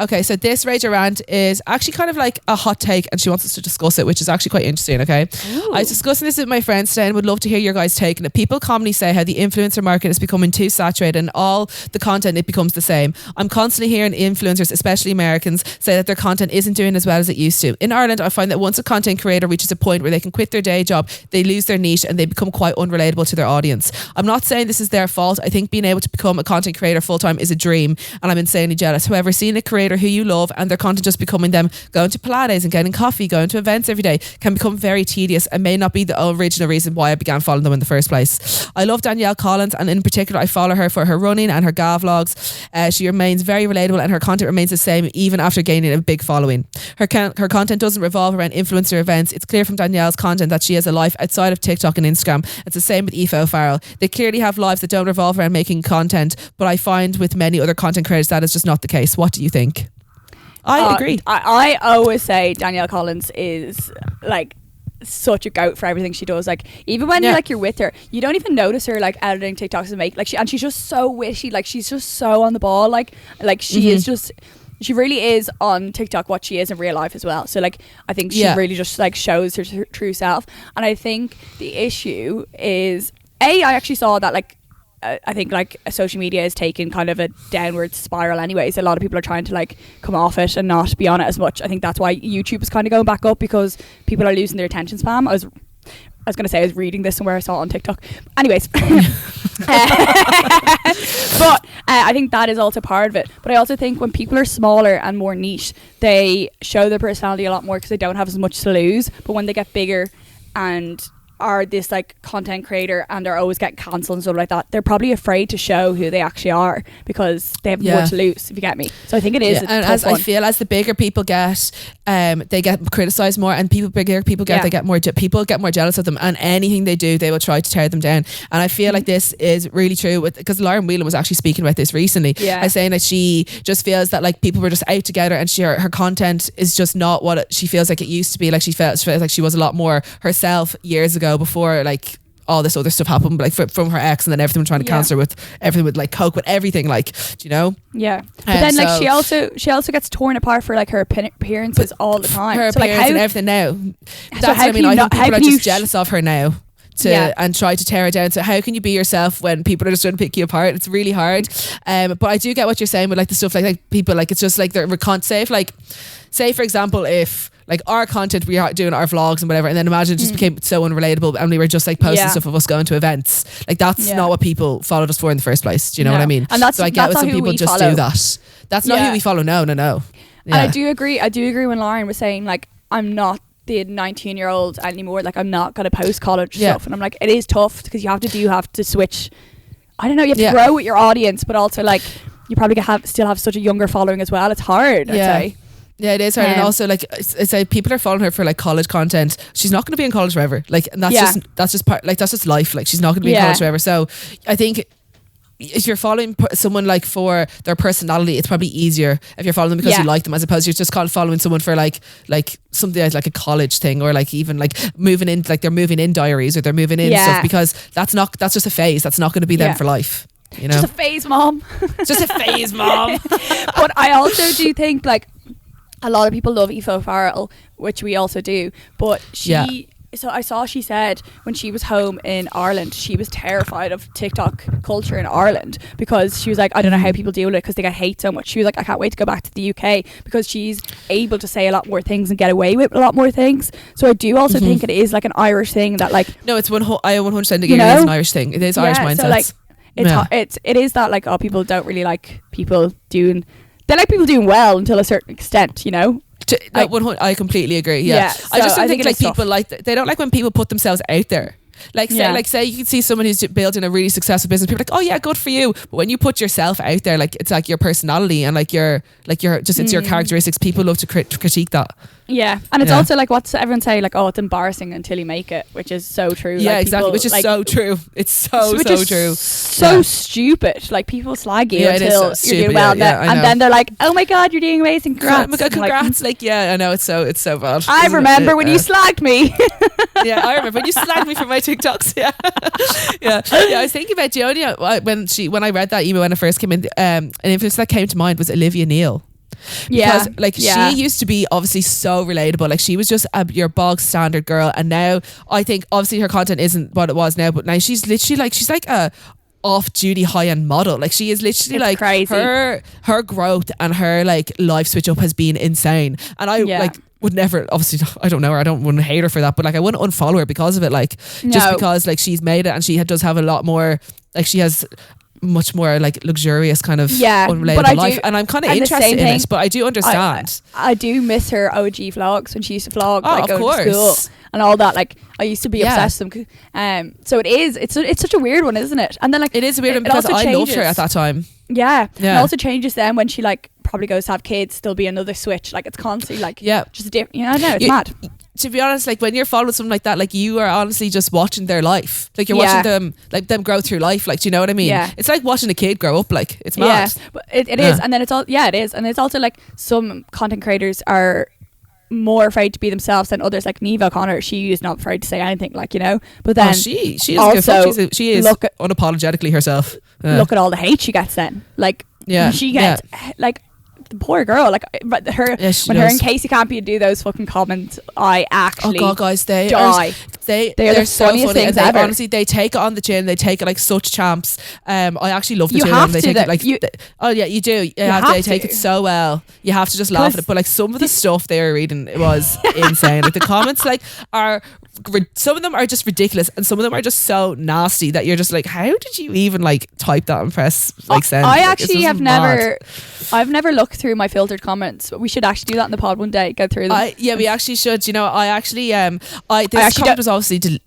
Okay, so this Rage or Rant is actually kind of like a hot take and she wants us to discuss it, which is actually quite interesting, okay? Ooh. I was discussing this with my friends today and would love to hear your guys' take on it. People commonly say how the influencer market is becoming too saturated and all the content, it becomes the same. I'm constantly hearing influencers, especially Americans, say that their content isn't doing as well as it used to. In Ireland, I find that once a content creator reaches a point where they can quit their day job, they lose their niche and they become quite unrelatable to their audience. I'm not saying this is their fault. I think being able to become a content creator full-time is a dream and I'm insanely jealous. However, seeing a creator who you love and their content just becoming them going to Pilates and getting coffee, going to events every day can become very tedious and may not be the original reason why I began following them in the first place. I love Danielle Collins and in particular I follow her for her running and her GAV vlogs. She remains very relatable and her content remains the same even after gaining a big following. Her content doesn't revolve around influencer events. It's clear from Danielle's content that she has a life outside of TikTok and Instagram. It's the same with Aoife O'Farrell. They clearly have lives that don't revolve around making content, but I find with many other content creators that is just not the case. What do you think? I agree. I always say Danielle Collins is like such a goat for everything she does. Like even when you're with her, you don't even notice her like editing TikToks and she's just so witty. Like she's just so on the ball. Like she is just. She really is on TikTok what she is in real life as well. So like I think she really just like shows her true self. And I think the issue is I actually saw that like I think like social media is taking kind of a downward spiral anyways. A lot of people are trying to like come off it and not be on it as much. I think that's why YouTube is kind of going back up because people are losing their attention span. I was going to say I was reading this somewhere, I saw it on TikTok. Anyways. But I think that is also part of it. But I also think when people are smaller and more niche, they show their personality a lot more because they don't have as much to lose. But when they get bigger and are this like content creator and they're always getting cancelled and stuff like that, they're probably afraid to show who they actually are because they have more to lose, if you get me. So I think it is a and tough as one. I feel as the bigger people get they get criticised more and bigger people get they get more people get more jealous of them and anything they do they will try to tear them down. And I feel like this is really true because Lauren Whelan was actually speaking about this recently. I was saying that she just feels that like people were just out together and her content is just not what she feels like it used to be. Like she feels like she was a lot more herself years ago before like all this other stuff happened, like from her ex and then everything trying to cancel her with everything with like coke with everything, like, do you know? But then like she also gets torn apart for like her appearances all the time. Her so appearance like and everything now. That's what I mean. I think people are just jealous of her now. And try to tear her down. So how can you be yourself when people are just trying to pick you apart? It's really hard. But I do get what you're saying with like the stuff like people like it's just like they're say for example if like our content we are doing our vlogs and whatever and then imagine it just became so unrelatable and we were just like posting stuff of us going to events, like that's not what people followed us for in the first place. Do you know what I mean? And so I get with some people just do that. That's not who we follow. No. And I do agree when Lauren was saying like I'm not the 19-year-old anymore, like I'm not gonna post college stuff, and I'm like it is tough because you have to switch. I don't know, you have to grow with your audience, but also like you probably still have such a younger following as well. It's hard, I'd say. Yeah, it is hard. And also like it's like people are following her for like college content. She's not going to be in college forever, like, and that's just part, like that's just life, like she's not going to be in college forever. So I think if you're following someone like for their personality, it's probably easier if you're following them because you like them, as opposed to you're just following someone for like something like a college thing, or like even like moving in, like they're moving in diaries or they're moving in stuff, because that's just a phase. That's not going to be them for life, you know. Just a phase, mom. Just a phase, mom. But I also do think like a lot of people love Aoife O'Farrell, which we also do, but she so I saw she said when she was home in Ireland, she was terrified of TikTok culture in Ireland because she was like, I don't know how people deal with it because they get hate so much. She was like, I can't wait to go back to the UK because she's able to say a lot more things and get away with a lot more things. So I do also think it is like an Irish thing that like... No, it's I 100% agree it is an Irish thing. It is Irish mindset. So like, it is that like, people don't really like people doing... They like people doing well until a certain extent, you know? I completely agree. Yeah, so I just don't think like people tough. like they don't like when people put themselves out there. Like say you can see someone who's building a really successful business. People are like, oh yeah, good for you. But when you put yourself out there, like it's like your personality and like your just it's your characteristics. People love to critique that. Yeah, and it's also like what's everyone say like, oh, it's embarrassing until you make it, which is so true. Yeah, like, exactly. people, Which is like, so true. It's so true. So stupid. Like people slag you until so you're doing well, and then they're like, oh my god, you're doing amazing. Congrats! Congrats! Like I know it's so bad. I remember when you slagged me. Yeah, I remember when you slagged me for my TikToks. Yeah. Yeah. I was thinking about Jodie when I read that email when it first came in. An influencer that came to mind was Olivia Neal. Because she used to be obviously so relatable. Like she was just your bog standard girl, and now I think obviously her content isn't what it was now, but now she's literally like she's like a off-duty high-end model. Like she is literally it's like crazy. her growth and her like life switch up has been insane. And I like would never, obviously I don't know her, I wouldn't hate her for that, but like I wouldn't unfollow her because of it, like just because like she's made it and she does have a lot more, like she has much more like luxurious kind of unrelatable life, and I'm kind of interested in it, but I do understand. I do miss her OG vlogs when she used to vlog, like of going course. to school and all that. Like I used to be obsessed with them. So it's such a weird one, isn't it? And then like it is a weird one because I loved her at that time. It also changes then when she like probably goes to have kids. There'll be another switch. Like it's constantly like just a different. I know it's mad. To be honest, like when you're following something like that, like you are honestly just watching their life. Like you're watching them grow through life. Like, do you know what I mean? Yeah. It's like watching a kid grow up. Like it's mad. Yeah, but it is, and then it's all it is, and it's also like some content creators are more afraid to be themselves than others. Like Niamh O'Connor, she is not afraid to say anything. Like but then she is also she is unapologetically herself. Look at all the hate she gets. Then she gets like. The poor girl, like her when her and Casey Campion do those fucking comments, I actually guys, they die. They're so funniest funny, things and ever. Honestly, they take it on the chin. They take it like such champs. I actually love the two of them. They take it like you do. They take it so well. You have to just laugh at it. But like some of the stuff they were reading, it was insane. Like the comments like are. Some of them are just ridiculous and some of them are just so nasty that you're just like, how did you even like type that and press like send? I actually have I've never looked through my filtered comments. We should actually do that in the pod one day, go through them. We actually should. You know, I actually this comment was obviously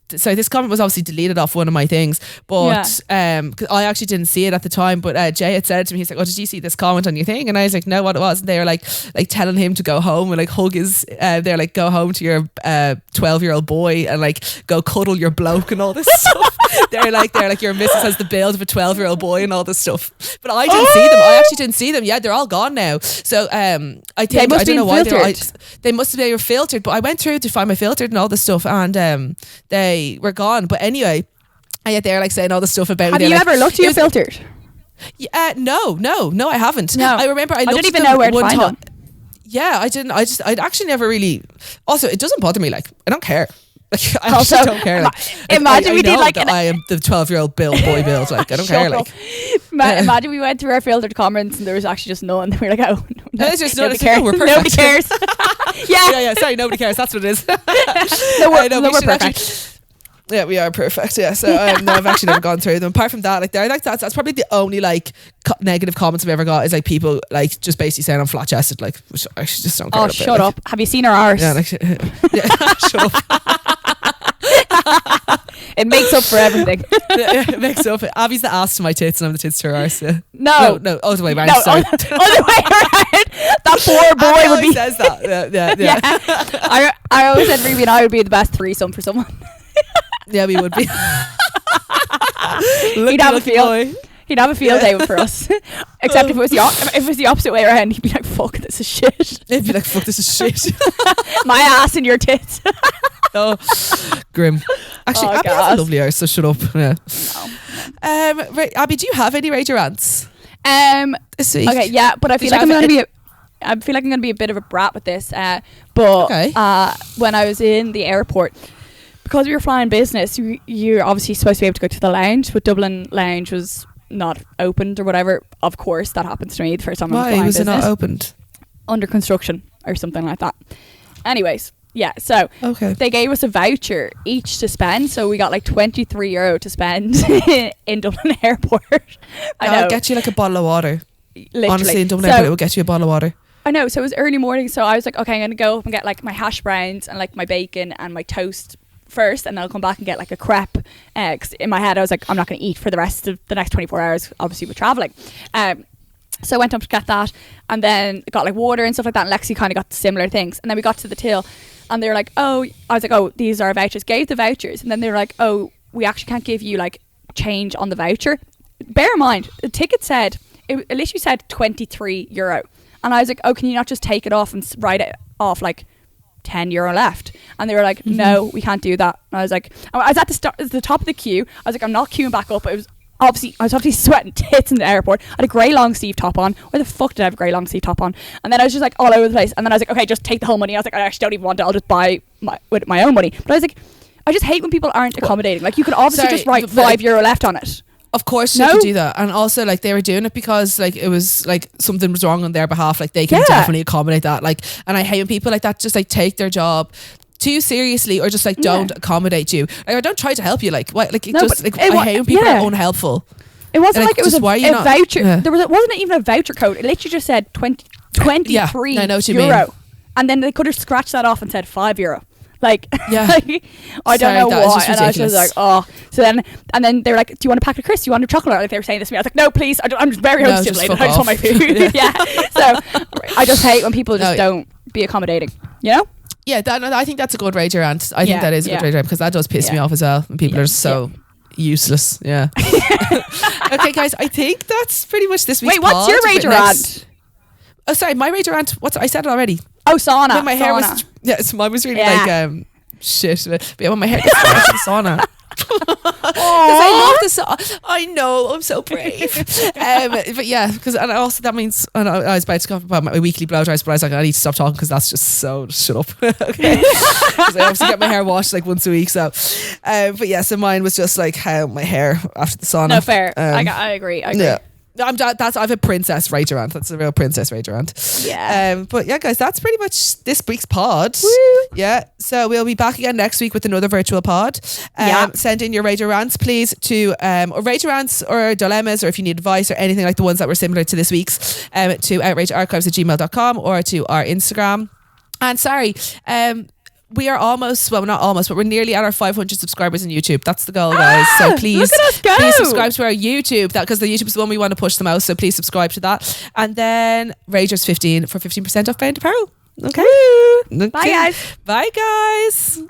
this comment was obviously deleted off one of my things, but I actually didn't see it at the time, but Jay had said to me, he's like, oh, did you see this comment on your thing? And I was like, no, what it was. And they were like telling him to go home and like hug his they're like, go home to your 12-year-old boy and like go cuddle your bloke and all this stuff. they're like your missus has the build of a 12-year-old boy and all this stuff, but I didn't see them. I actually didn't see them. They're all gone now. So I think I don't know why they were filtered, but I went through to find my filtered and all this stuff, and they were gone. But anyway, and yet they're like saying all the stuff about me. Have you ever looked at your filtered? No, I haven't. No. I remember I don't even know where to find them. Yeah, I didn't. I actually never really. Also, it doesn't bother me. Like I don't care. Like I also don't care. Like, imagine we did like I am the 12-year-old boy build. Like I don't care. Like imagine we went through our filtered comments and there was actually just none. We were like, oh, no, it's just nobody cares. We're perfect. Nobody cares. yeah. Sorry, nobody cares. That's what it is. We're perfect. Yeah, we are perfect. Yeah, so no, I've actually never gone through them. Apart from that, like that's probably the only like negative comments I've ever got is like people like just basically saying I'm flat chested, like, which I actually just don't care. Oh, shut up! Have you seen her arse? Yeah, shut up. It makes up for everything. It makes up. Abbie's the ass to my tits and I'm the tits to her arse. Yeah. No, other way around. No, sorry. other way around. That poor boy would be. Says that. Yeah. I always said Ruby and I would be the best threesome for someone. Yeah, we would be. He'd have a field day for us. Except if it was the opposite way around, he'd be like, fuck, this is shit. He'd be like, fuck, this is shit. My ass in your tits. Oh, grim. Actually, Abbie has a lovely arse, so shut up. Yeah. No. Right, Abbie, do you have any Rage or Rants? This week? Okay, yeah, but I feel like I'm going to be I feel like I'm going to be a bit of a brat with this. But when I was in the airport, because we were flying business, you're obviously supposed to be able to go to the lounge, but Dublin lounge was not opened or whatever. Of course, that happens to me the first time I'm flying business. Why was it not opened? Under construction or something like that. Anyways, yeah, so they gave us a voucher each to spend, so we got like €23 to spend in Dublin Airport. I'll get you like a bottle of water. Literally. Honestly, in Dublin Airport, it will get you a bottle of water. I know, so it was early morning, so I was like, okay, I'm going to go up and get like my hash browns and like my bacon and my toast first, and then I'll come back and get like a crepe, because in my head I was like, I'm not going to eat for the rest of the next 24 hours, obviously we're travelling. So I went up to get that, and then got like water and stuff like that, and Lexi kind of got similar things. And then we got to the till, and they were like, I was like, oh, these are our vouchers. Gave the vouchers, and then they were like, oh, we actually can't give you like change on the voucher. Bear in mind, the ticket said, it literally said €23. And I was like, oh, can you not just take it off and write it off like €10 left? And they were like, no, we can't do that. And I was like, I was at the top of the queue. I was like, I'm not queuing back up. I was obviously sweating tits in the airport. I had a grey long sleeve top on. Why the fuck did I have a grey long sleeve top on? And then I was just like all over the place. And then I was like, okay, just take the whole money. I was like, I actually don't even want it. I'll just buy with my own money. But I was like, I just hate when people aren't accommodating. Like, you could obviously just write €5 left on it. Of course you could do that. And also, like, they were doing it because like it was like something was wrong on their behalf. Like, they can definitely accommodate that. Like, and I hate when people like that just like take their job too seriously, or just like don't accommodate you. Like, I don't try to help you. Like, what? Like, I hate when people are unhelpful. It wasn't like it was a voucher. It wasn't even a voucher code. It literally just said 23 I know what you euro. mean. And then they could have scratched that off and said €5. Like, like, I don't know why. And I was just like, oh. So then they were like, do you want a packet of crisps? Do you want a chocolate? Like, they were saying this to me. I was like, no, please. I'm just very overstimulated. I just want my food. So I just hate when people just don't be accommodating. You know? Yeah, I think that's a good rage rant. I think that is a good rage rant, because that does piss me off as well when people are so useless. Yeah. Okay, guys, I think that's pretty much this week's Wait, what's your rage rant? Oh, sorry, my rage rant. I said it already. Oh, sauna. When my hair was mine was really like shit. But yeah, when my hair was in sauna. I love the sauna. I know, I'm so brave. But yeah, because and also that means I was about to talk about my weekly blow dries, but I was like, I need to stop talking because that's just so shut up. Okay, because I obviously get my hair washed like once a week. So, but yeah, so mine was just like how my hair after the sauna. No, fair. I agree. Yeah. I have a princess rage rant. That's a real princess rage rant. Yeah. But yeah, guys, that's pretty much this week's pod. Woo. Yeah. So we'll be back again next week with another virtual pod. Send in your rage rants, please, to or rage rants or dilemmas, or if you need advice or anything like the ones that were similar to this week's, to outragearchives@gmail.com or to our Instagram. And sorry, we are almost, well, not almost, but we're nearly at our 500 subscribers on YouTube. That's the goal, guys. So please subscribe to our YouTube, because the YouTube is the one we want to push the most. So please subscribe to that. And then Ragers 15 for 15% off Bound Apparel. Okay. Bye, guys. Bye, guys.